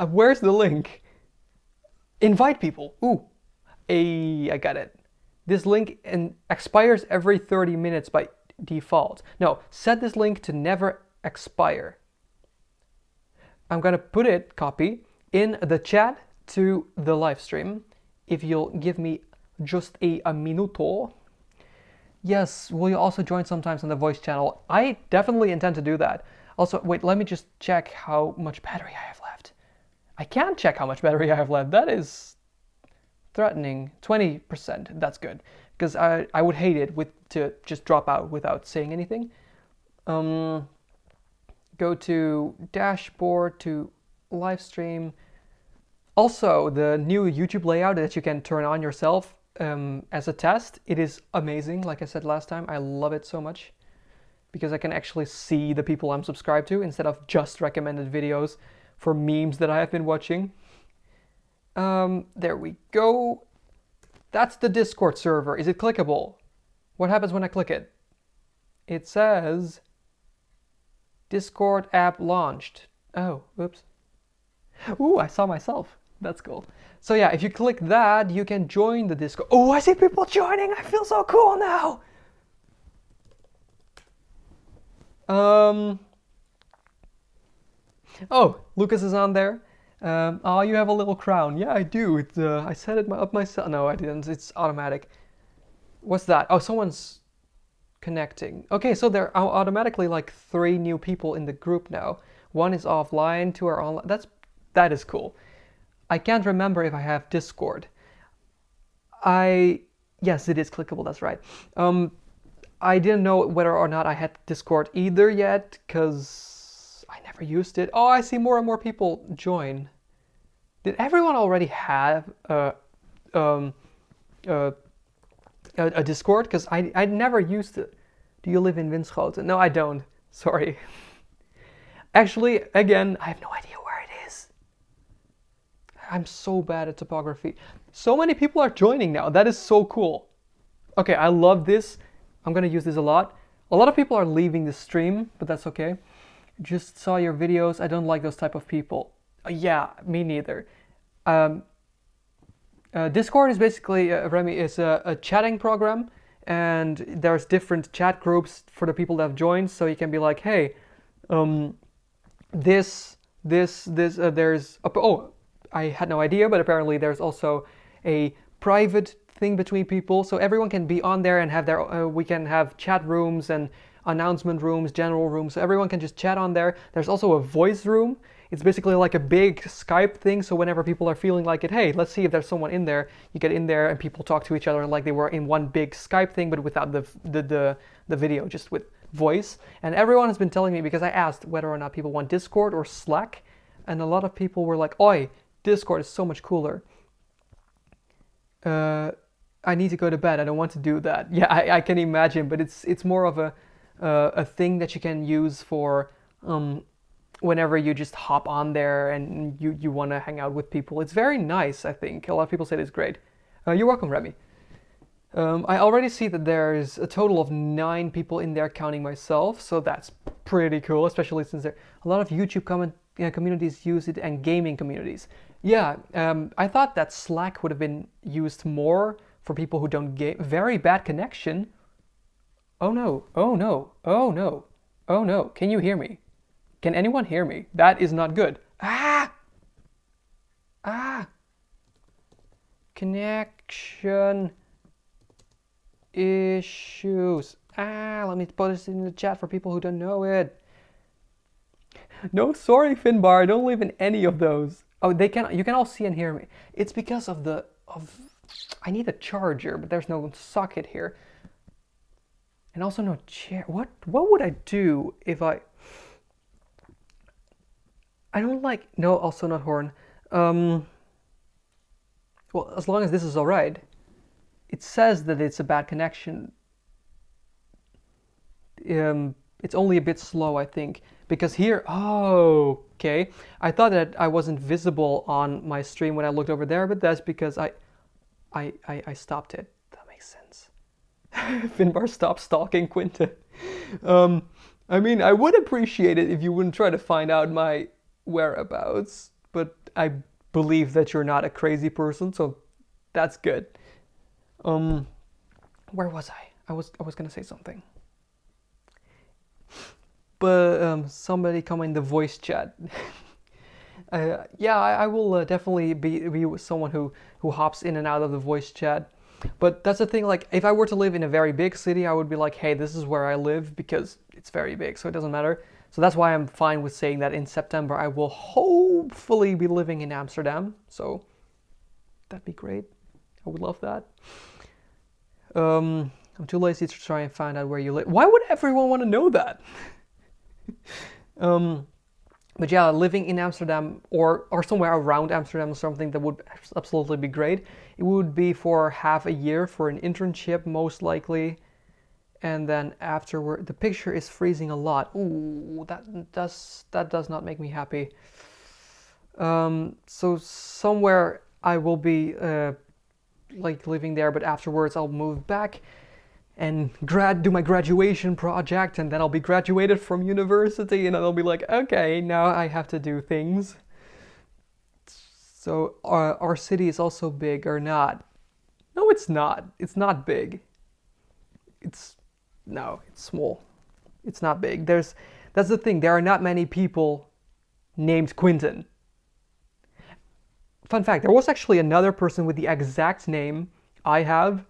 Where's the link? Invite people. Ooh, I got it. This link expires every 30 minutes by default. No, set this link to never expire. I'm gonna put it, copy, in the chat to the live stream. If you'll give me just a minuto. Yes, will you also join sometimes on the voice channel? I definitely intend to do that. Also, wait, let me just check how much battery I have left. I can't check how much battery I have left. That is threatening. 20%. That's good. Because I would hate it to just drop out without saying anything. Go to dashboard, to live stream. Also, the new YouTube layout that you can turn on yourself as a test. It is amazing. Like I said last time, I love it so much. Because I can actually see the people I'm subscribed to instead of just recommended videos for memes that I have been watching. There we go. That's the Discord server. Is it clickable? What happens when I click it? It says Discord app launched. Oh, oops. Ooh, I saw myself. That's cool. So yeah, if you click that, you can join the Discord. Oh, I see people joining. I feel so cool now. Oh, Lucas is on there. Oh, you have a little crown. Yeah, I do. I set it up myself. No, I didn't. It's automatic. What's that? Oh, someone's connecting. Okay, so there are automatically like 3 new people in the group now. 1 is offline, 2 are online. That is cool. I can't remember if I have Discord. Yes, it is clickable. That's right. I didn't know whether or not I had Discord either yet, because I never used it. Oh, I see more and more people join. Did everyone already have um, uh, a Discord? Because I never used it. Do you live in Winschoten? No, I don't. Sorry. Actually, again, I have no idea where it is. I'm so bad at topography. So many people are joining now. That is so cool. Okay, I love this. I'm gonna use this a lot. A lot of people are leaving the stream, but that's okay. Just saw your videos. I don't like those type of people. Yeah, me neither. Um, Discord is basically, Remy, is a chatting program, and there's different chat groups for the people that have joined. So you can be like, hey, there's, oh, I had no idea, but apparently there's also a private thing between people, so everyone can be on there and have their, we can have chat rooms and announcement rooms, general rooms, so everyone can just chat on there. There's also a voice room. It's basically like a big Skype thing, so whenever people are feeling like it, hey, let's see if there's someone in there, you get in there and people talk to each other like they were in one big Skype thing, but without the video, just with voice. And everyone has been telling me, because I asked whether or not people want Discord or Slack, and a lot of people were like, oi, Discord is so much cooler. I need to go to bed. I don't want to do that. Yeah, I can imagine, but it's more of a thing that you can use for whenever you just hop on there and you want to hang out with people. It's very nice, I think. A lot of people say it's great. You're welcome, Remy. I already see that there's a total of 9 people in there, counting myself, so that's pretty cool, especially since there a lot of YouTube communities use it, and gaming communities. Yeah, I thought that Slack would have been used more for people who don't game. Very bad connection. Oh no, oh no, oh no, oh no. Can you hear me? Can anyone hear me? That is not good. Ah! Ah! Connection issues. Ah, let me put this in the chat for people who don't know it. No, sorry, Finbar, I don't live in any of those. Oh, you can all see and hear me. It's because of I need a charger, but there's no socket here. And also no chair. What would I do if I don't like, no, also not horn. Well, as long as this is alright. It says that it's a bad connection. It's only a bit slow, I think, because here, oh, okay. I thought that I wasn't visible on my stream when I looked over there, but that's because I stopped it. That makes sense. Finbar, stop stalking Quinta. I mean, I would appreciate it if you wouldn't try to find out my whereabouts, but I believe that you're not a crazy person, so that's good. Where was I? I was gonna say something. But somebody come in the voice chat. Yeah, I will definitely be someone who hops in and out of the voice chat. But that's the thing, like, if I were to live in a very big city, I would be like, hey, this is where I live, because it's very big, so it doesn't matter. So that's why I'm fine with saying that in September I will hopefully be living in Amsterdam. So that'd be great. I would love that. I'm too lazy to try and find out where you live. Why would everyone want to know that? But yeah, living in Amsterdam or somewhere around Amsterdam or something, that would absolutely be great. It would be for half a year for an internship, most likely. And then afterward, the picture is freezing a lot. Ooh, that does not make me happy. So somewhere I will be like living there, but afterwards I'll move back and do my graduation project, and then I'll be graduated from university, and then I'll be like, okay, now I have to do things. So our city is also big, or not? No, it's not. It's not big. No, it's small. It's not big. That's the thing. There are not many people named Quinton. Fun fact, there was actually another person with the exact name I have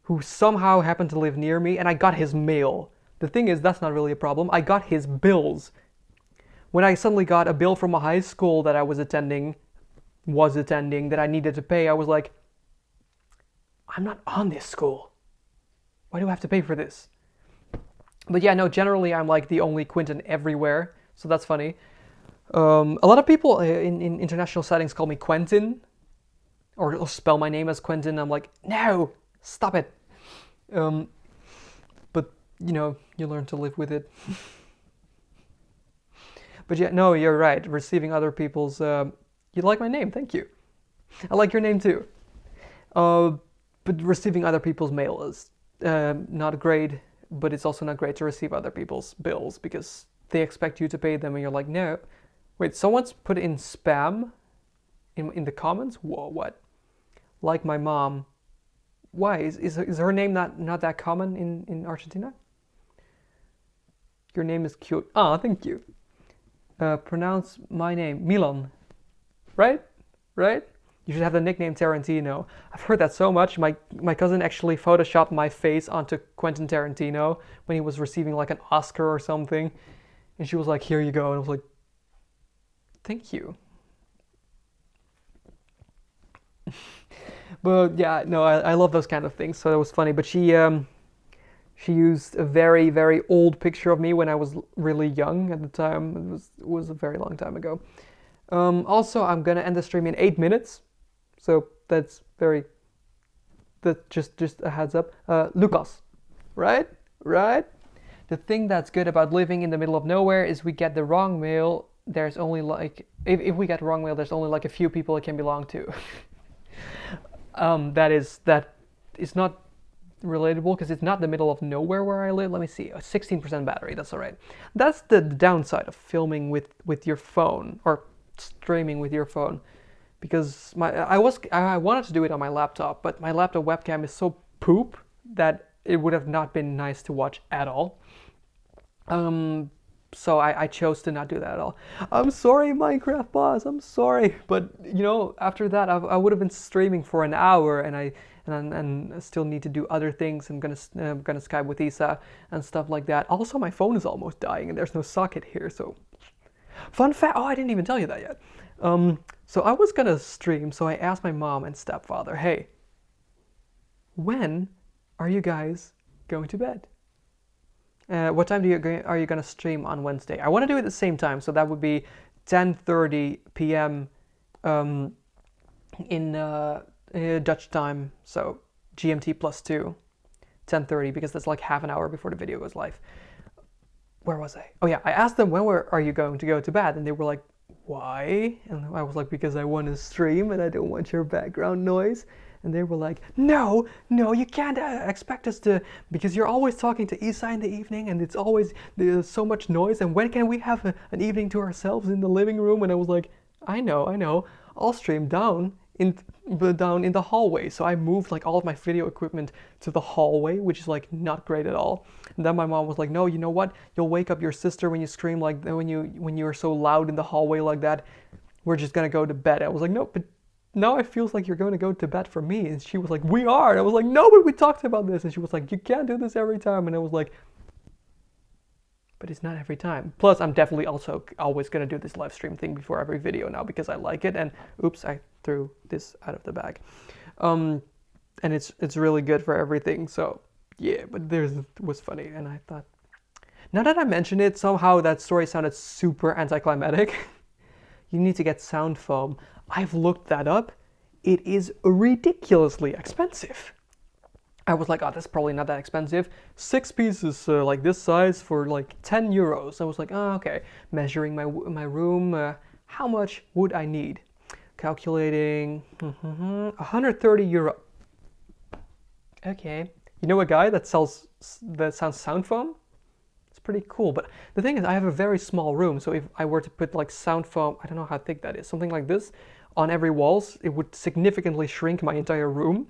who somehow happened to live near me, and I got his mail. The thing is, that's not really a problem. I got his bills. When I suddenly got a bill from a high school that I was attending, that I needed to pay, I was like, I'm not on this school. Why do I have to pay for this? But yeah, no, generally I'm like the only Quinton everywhere. So that's funny. A lot of people in international settings call me Quentin, or spell my name as Quentin. I'm like, no, stop it. Um, but you learn to live with it. But yeah, no, you're right. Receiving other people's, you like my name, thank you. I like your name too. Uh, but receiving other people's mail is not great. But it's also not great to receive other people's bills because they expect you to pay them, and you're like, no. Wait, someone's put in spam in the comments. Whoa, what? Like my mom. Why is her name not that common in Argentina? Your name is cute. Ah, thank you. Pronounce my name Milan, right? Right? You should have the nickname Tarantino. I've heard that so much. My cousin actually photoshopped my face onto Quentin Tarantino when he was receiving like an Oscar or something, and she was like, "Here you go," and I was like, "Thank you." But yeah, no, I love those kind of things. So that was funny. But she used a very very old picture of me when I was really young at the time. It was a very long time ago. Also, I'm gonna end the stream in 8 minutes, so that's very. That just a heads up. Lucas, right? Right? The thing that's good about living in the middle of nowhere is we get the wrong mail. There's only like if we get wrong mail, there's only like a few people it can belong to. That is not relatable because it's not the middle of nowhere where I live. Let me see, a 16% battery. That's all right. That's the downside of filming with your phone or streaming with your phone, because I wanted to do it on my laptop, but my laptop webcam is so poop that it would have not been nice to watch at all. So I chose to not do that at all. I'm sorry, Minecraft boss. I'm sorry, but after that, I would have been streaming for an hour, and I still need to do other things. I'm gonna Skype with Isa and stuff like that. Also, my phone is almost dying, and there's no socket here. So, fun fact. Oh, I didn't even tell you that yet. So I was gonna stream. So I asked my mom and stepfather, "Hey, when are you guys going to bed? What time are you gonna stream on Wednesday?" I want to do it at the same time, so that would be 10:30 p.m. In Dutch time, so GMT +2, 10:30, because that's like half an hour before the video goes live. Where was I? Oh yeah, I asked them, when are you going to go to bed, and they were like, "Why?" And I was like, "Because I want to stream and I don't want your background noise." And they were like, no, you can't expect us to, because you're always talking to Isa in the evening, and there's so much noise, and when can we have an evening to ourselves in the living room? And I was like, I know, I'll stream down in the hallway. So I moved like all of my video equipment to the hallway, which is like not great at all. And then my mom was like, "No, you know what? You'll wake up your sister when you scream like when you're so loud in the hallway like that. We're just gonna go to bed." I was like, "No, but now it feels like you're going to go to bed for me." And she was like, "We are." And I was like, "No, but we talked about this." And she was like, "You can't do this every time." And I was like, "But it's not every time." Plus, I'm definitely also always going to do this live stream thing before every video now because I like it. And oops, I threw this out of the bag. And it's really good for everything. So yeah, but it was funny. And I thought, now that I mentioned it, somehow that story sounded super anticlimactic. You need to get sound foam. I've looked that up. It is ridiculously expensive. I was like, "Oh, that's probably not that expensive. 6 pieces like this size for like 10 euros. I was like, "Oh, okay." Measuring my room, how much would I need? Calculating, 130 euro. Okay. You know a guy that sounds sound foam? It's pretty cool, but the thing is I have a very small room, so if I were to put like sound foam, I don't know how thick that is, something like this, on every walls, it would significantly shrink my entire room.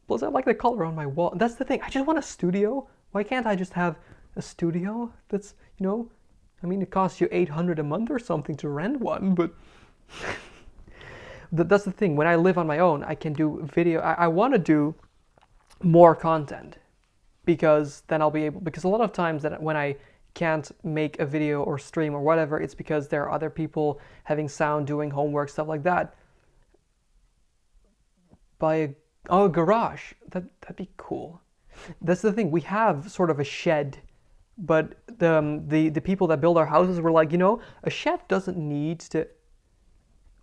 Plus I like the color on my wall. That's the thing, I just want a studio. Why can't I just have a studio that's, I mean, it costs you 800 a month or something to rent one, but that's the thing, when I live on my own, I can do video. I want to do more content, because then I'll be able, because a lot of times that when I can't make a video or stream or whatever, it's because there are other people having sound, doing homework, stuff like that. Buy a garage. That'd be cool. That's the thing. We have sort of a shed But the people that build our houses were like, a shed doesn't need to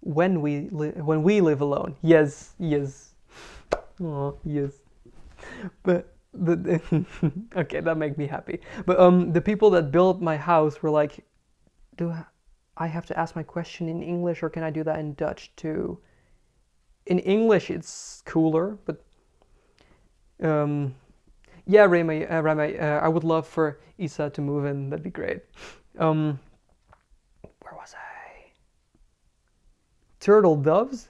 when we live alone. Yes, yes. Oh, yes. But okay, that makes me happy. But the people that built my house were like, do I have to ask my question in English or can I do that in Dutch too? In English it's cooler, but um, yeah, Remy, I would love for Isa to move in. That'd be great. Um, where was I? Turtle doves?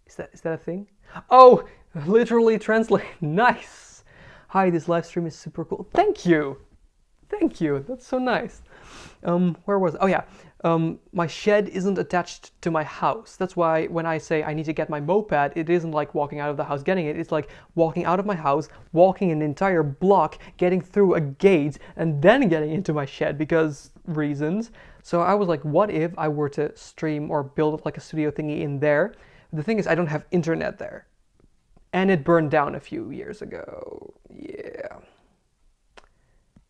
Is that a thing? Oh, literally translate. Nice. Hi, this live stream is super cool. Thank you. Thank you. That's so nice. Where was? Oh yeah. My shed isn't attached to my house. That's why when I say I need to get my moped, it isn't like walking out of the house getting it. It's like walking out of my house, walking an entire block, getting through a gate, and then getting into my shed because reasons. So I was like, what if I were to stream or build like a studio thingy in there? The thing is, I don't have internet there, and it burned down a few years ago. Yeah.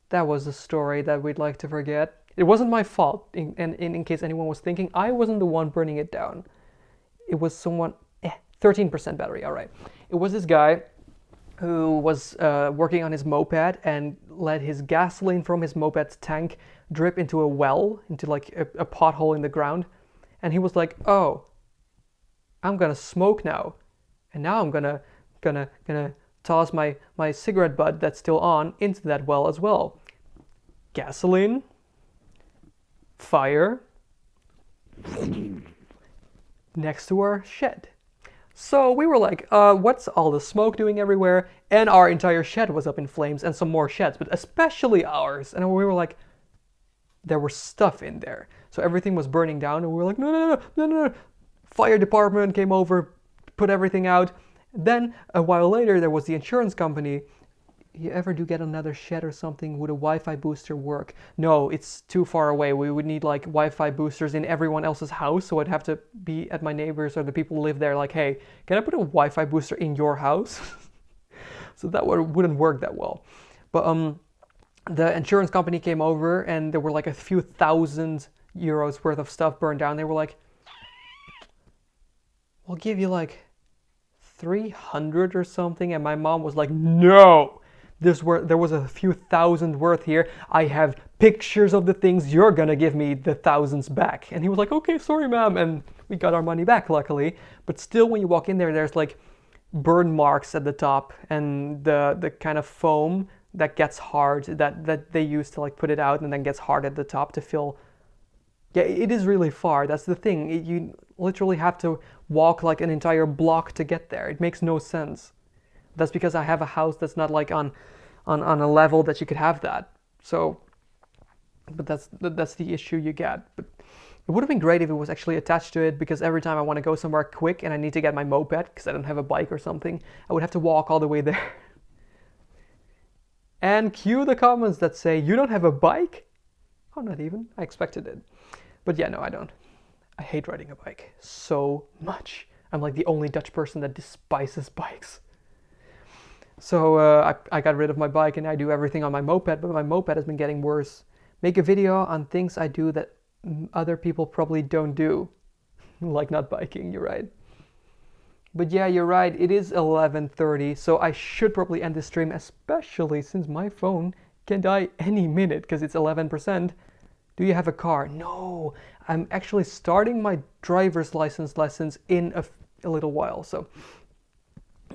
That was a story that we'd like to forget. It wasn't my fault, in case anyone was thinking. I wasn't the one burning it down. It was someone... 13% battery, all right. It was this guy who was working on his moped and let his gasoline from his moped's tank drip into a well, into like a pothole in the ground. And he was like, oh, I'm gonna smoke now. And now I'm gonna toss my cigarette butt that's still on into that well as well. Gasoline, fire, next to our shed. So we were like, what's all the smoke doing everywhere? And our entire shed was up in flames and some more sheds, but especially ours. And we were like, there was stuff in there. So everything was burning down and we were like, no. Fire department came over, put everything out. Then a while later, there was the insurance company. You ever do get another shed or something? Would a Wi-Fi booster work? No, it's too far away. We would need like Wi-Fi boosters in everyone else's house. So I'd have to be at my neighbors or the people who live there like, hey, can I put a Wi-Fi booster in your house? So that wouldn't work that well. But the insurance company came over and there were like a few thousand euros worth of stuff burned down. They were like, we'll give you like 300 or something. And my mom was like, no. There was a few thousand worth here. I have pictures of the things. You're gonna give me the thousands back. And he was like, okay, sorry, ma'am. And we got our money back, luckily. But still, when you walk in there, there's like burn marks at the top and the kind of foam that gets hard that they use to like put it out and then gets hard at the top to fill. Yeah, it is really far. That's the thing. You literally have to walk like an entire block to get there. It makes no sense. That's because I have a house that's not like on a level that you could have that. So, but that's the issue you get. But it would have been great if it was actually attached to it, because every time I want to go somewhere quick and I need to get my moped because I don't have a bike or something, I would have to walk all the way there. And cue the comments that say, you don't have a bike? Oh, not even. I expected it. But yeah, no, I don't. I hate riding a bike so much. I'm like the only Dutch person that despises bikes. So I got rid of my bike and I do everything on my moped, but my moped has been getting worse. Make a video on things I do that other people probably don't do. Like not biking, you're right. But yeah, you're right, it is 11:30, so I should probably end this stream, especially since my phone can die any minute because it's 11%. Do you have a car? No, I'm actually starting my driver's license lessons in a little while, so...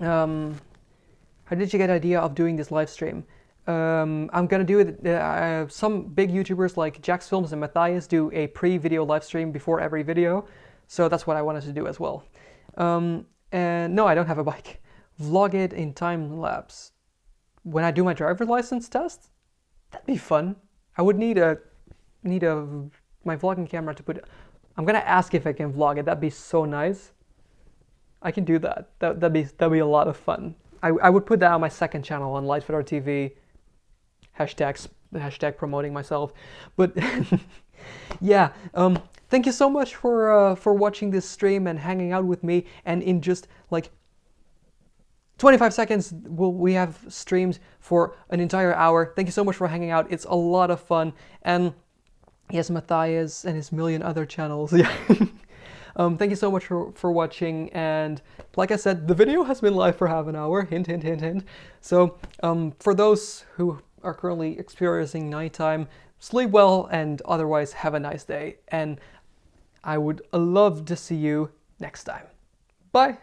How did you get the idea of doing this live stream? I'm gonna do it. Some big YouTubers like Jax Films and Matthias do a pre-video live stream before every video, so that's what I wanted to do as well. And no, I don't have a bike. Vlog it in time lapse. When I do my driver's license test, that'd be fun. I would need my vlogging camera to put. I'm gonna ask if I can vlog it. That'd be so nice. I can do that. That'd be a lot of fun. I would put that on my second channel on Lightfeather TV. Hashtag promoting myself. But yeah, thank you so much for watching this stream and hanging out with me and in just like 25 seconds, we have streamed for an entire hour. Thank you so much for hanging out. It's a lot of fun. And yes, Matthias and his million other channels. Yeah. Thank you so much for watching. And like I said, the video has been live for half an hour. Hint, hint, hint, hint. So for those who are currently experiencing nighttime, sleep well and otherwise have a nice day. And I would love to see you next time. Bye.